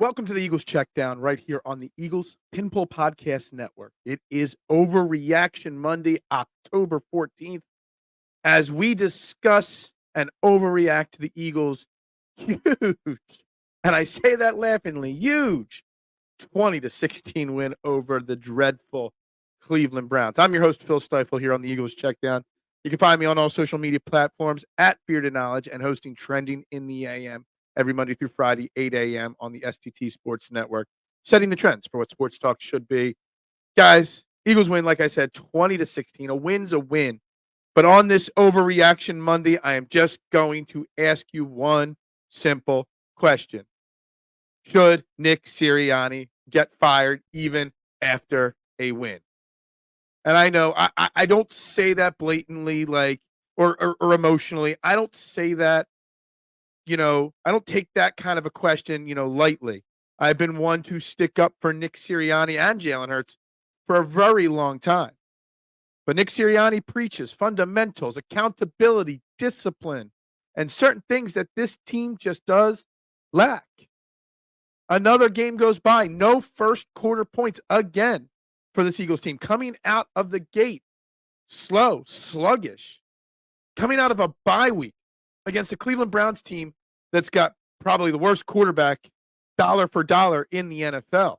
Welcome to the Eagles Checkdown right here on the Eagles Pinball Podcast Network. It is Overreaction Monday, October 14th, as we discuss and overreact to the Eagles' huge, and I say that laughingly, huge 20-16 win over the dreadful Cleveland Browns. I'm your host, Phil Stifle, here on the Eagles Checkdown. You can find me on all social media platforms at Bearded Knowledge and hosting Trending in the AM every Monday through Friday, 8 a.m. on the STT Sports Network, setting the trends for what sports talk should be. Guys, Eagles win, like I said, 20-16. A win's a win. But on this Overreaction Monday, I am just going to ask you one simple question. Should Nick Sirianni get fired even after a win? And I know I don't say that blatantly, like, or emotionally. I don't say that, I don't take that kind of a question, lightly. I've been one to stick up for Nick Sirianni and Jalen Hurts for a very long time. But Nick Sirianni preaches fundamentals, accountability, discipline, and certain things that this team just does lack. Another game goes by, no first quarter points again for this Eagles team. Coming out of the gate, slow, sluggish. Coming out of a bye week against the Cleveland Browns team that's got probably the worst quarterback dollar for dollar in the NFL.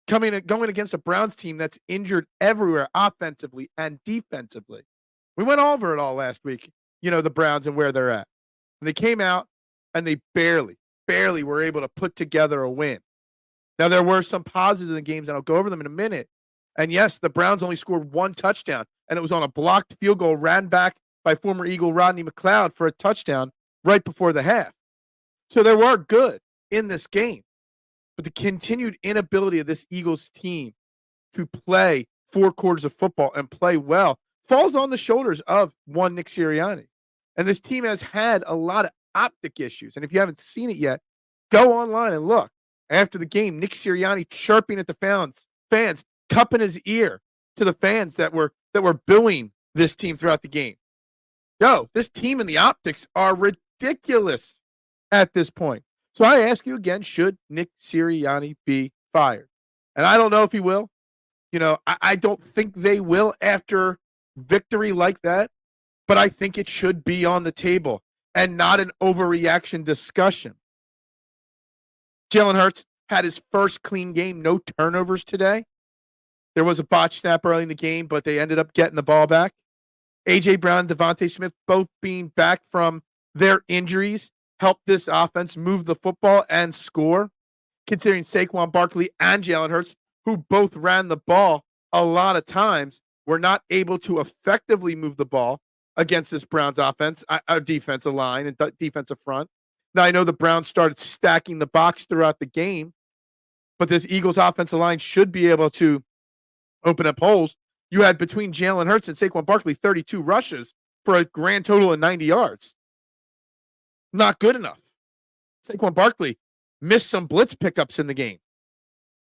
Going against a Browns team that's injured everywhere, offensively and defensively. We went over it all last week, the Browns and where they're at. And they came out and they barely were able to put together a win. Now, there were some positives in the games, and I'll go over them in a minute. And yes, the Browns only scored one touchdown, and it was on a blocked field goal ran back by former Eagle Rodney McLeod for a touchdown right before the half. So there were good in this game. But the continued inability of this Eagles team to play 4 quarters of football and play well falls on the shoulders of one Nick Sirianni. And this team has had a lot of optic issues. And if you haven't seen it yet, go online and look. After the game, Nick Sirianni chirping at the fans, cupping his ear to the fans that were booing this team throughout the game. This team and the optics are ridiculous at this point. So I ask you again, should Nick Sirianni be fired? And I don't know if he will. I don't think they will after victory like that, but I think it should be on the table and not an overreaction discussion. Jalen Hurts had his first clean game, no turnovers today. There was a botch snap early in the game, but they ended up getting the ball back. A.J. Brown, Devontae Smith, both being back from their injuries, helped this offense move the football and score, considering Saquon Barkley and Jalen Hurts, who both ran the ball a lot of times, were not able to effectively move the ball against this Browns offense, our defensive line and defensive front. Now, I know the Browns started stacking the box throughout the game, but this Eagles offensive line should be able to open up holes. You had between Jalen Hurts and Saquon Barkley 32 rushes for a grand total of 90 yards. Not good enough. Saquon Barkley missed some blitz pickups in the game.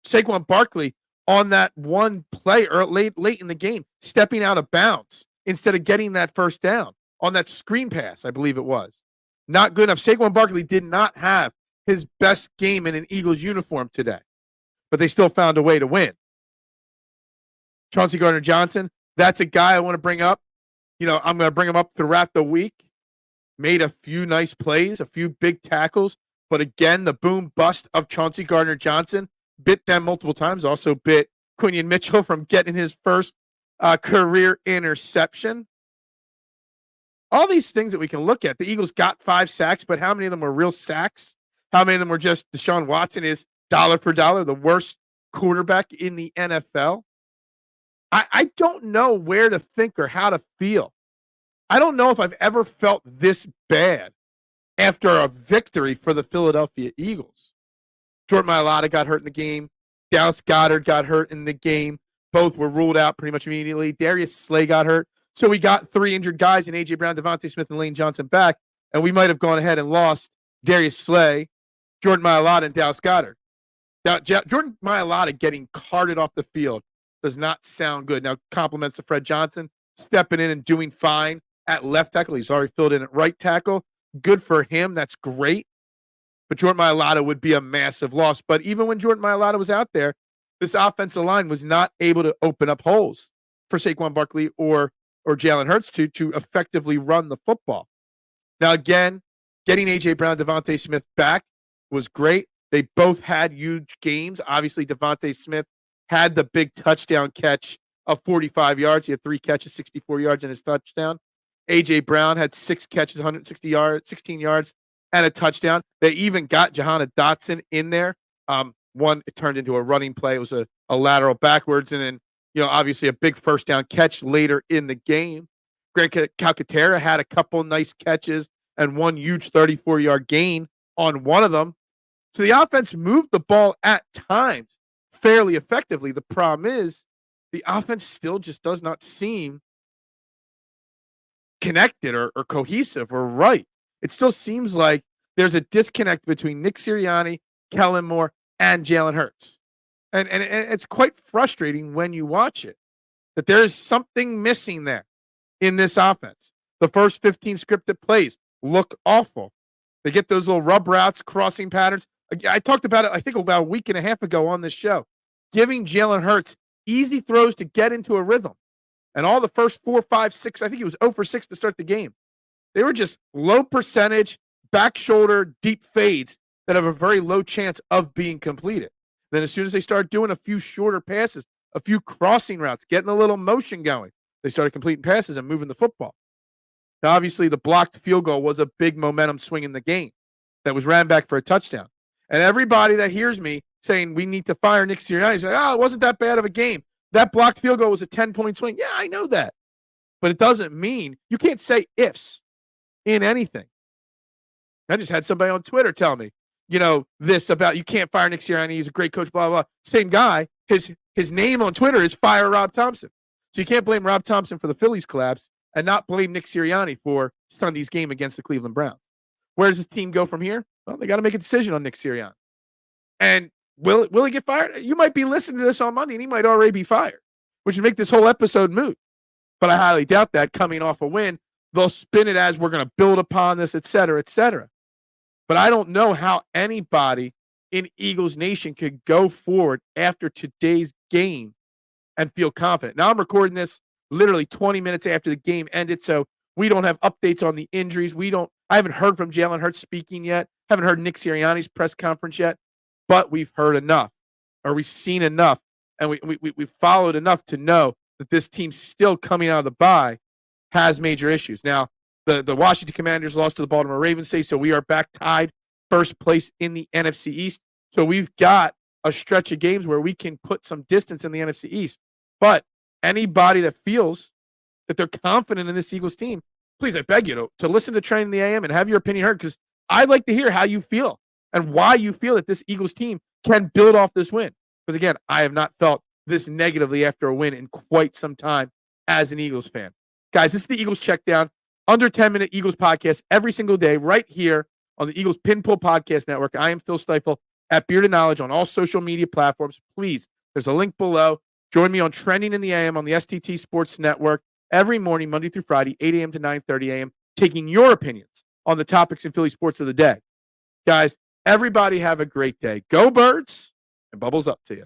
Saquon Barkley on that one play late in the game, stepping out of bounds instead of getting that first down on that screen pass, I believe it was. Not good enough. Saquon Barkley did not have his best game in an Eagles uniform today, but they still found a way to win. Chauncey Gardner-Johnson, that's a guy I want to bring up. I'm going to bring him up throughout the week. Made a few nice plays, a few big tackles, but again, the boom bust of Chauncey Gardner-Johnson bit them multiple times, also bit Quinion Mitchell from getting his first career interception. All these things that we can look at. The Eagles got 5 sacks, but how many of them were real sacks? How many of them were just Deshaun Watson is dollar for dollar the worst quarterback in the NFL? I don't know where to think or how to feel. I don't know if I've ever felt this bad after a victory for the Philadelphia Eagles. Jordan Mailata got hurt in the game. Dallas Goedert got hurt in the game. Both were ruled out pretty much immediately. Darius Slay got hurt. So we got 3 injured guys in A.J. Brown, Devontae Smith, and Lane Johnson back, and we might have gone ahead and lost Darius Slay, Jordan Mailata, and Dallas Goedert. Now, Jordan Mailata getting carted off the field does not sound good. Now, compliments to Fred Johnson, stepping in and doing fine at left tackle. He's already filled in at right tackle. Good for him. That's great. but Jordan Mailata would be a massive loss. But even when Jordan Mailata was out there, this offensive line was not able to open up holes for Saquon Barkley or Jalen Hurts to effectively run the football. Now, again, getting A.J. Brown, Devontae Smith back was great. They both had huge games. Obviously, Devontae Smith had the big touchdown catch of 45 yards. He had 3 catches, 64 yards in his touchdown. A.J. Brown had 6 catches, 160 yards, 16 yards, and a touchdown. They even got Jahanna Dotson in there. One, it turned into a running play. It was a lateral backwards, and then, obviously a big first down catch later in the game. Grant Calcaterra had a couple nice catches and one huge 34-yard gain on one of them. So the offense moved the ball at times fairly effectively. The problem is the offense still just does not seem connected or cohesive or right. It still seems like there's a disconnect between Nick Sirianni, Kellen Moore, and Jalen Hurts. And it's quite frustrating when you watch it, that there is something missing there in this offense. The first 15 scripted plays look awful. They get those little rub routes, crossing patterns. I talked about it, I think, about a week and a half ago on this show, giving Jalen Hurts easy throws to get into a rhythm. And all the first 4, 5, 6, I think he was 0 for 6 to start the game. They were just low percentage, back shoulder, deep fades that have a very low chance of being completed. Then as soon as they start doing a few shorter passes, a few crossing routes, getting a little motion going, they started completing passes and moving the football. Now, obviously, the blocked field goal was a big momentum swing in the game that was ran back for a touchdown. And everybody that hears me saying we need to fire Nick Sirianni says, it wasn't that bad of a game. That blocked field goal was a 10-point swing. Yeah, I know that. But it doesn't mean you can't say ifs in anything. I just had somebody on Twitter tell me, this about you can't fire Nick Sirianni. He's a great coach, blah, blah, blah. Same guy. His name on Twitter is Fire Rob Thompson. So you can't blame Rob Thompson for the Phillies collapse and not blame Nick Sirianni for Sunday's game against the Cleveland Browns. Where does this team go from here? Well, they got to make a decision on Nick Sirianni. And will he get fired? You might be listening to this on Monday, and he might already be fired, which would make this whole episode moot. But I highly doubt that coming off a win. They'll spin it as we're going to build upon this, et cetera, et cetera. But I don't know how anybody in Eagles Nation could go forward after today's game and feel confident. Now, I'm recording this literally 20 minutes after the game ended, so we don't have updates on the injuries. I haven't heard from Jalen Hurts speaking yet. Haven't heard Nick Sirianni's press conference yet. But we've heard enough, or we've seen enough, and we've followed enough to know that this team still coming out of the bye has major issues. Now, the Washington Commanders lost to the Baltimore Ravens today, so we are back tied first place in the NFC East. So we've got a stretch of games where we can put some distance in the NFC East. But anybody that feels that they're confident in this Eagles team, please, I beg you to listen to Training the AM and have your opinion heard, because I'd like to hear how you feel and why you feel that this Eagles team can build off this win. Because, again, I have not felt this negatively after a win in quite some time as an Eagles fan. Guys, this is the Eagles Checkdown, under 10-minute Eagles podcast every single day right here on the Eagles Pinpool Podcast Network. I am Phil Stiefel at Bearded Knowledge on all social media platforms. Please, there's a link below. Join me on Trending in the AM on the STT Sports Network every morning, Monday through Friday, 8 a.m. to 9:30 a.m., taking your opinions on the topics in Philly sports of the day. Guys, everybody have a great day. Go Birds, and bubbles up to you.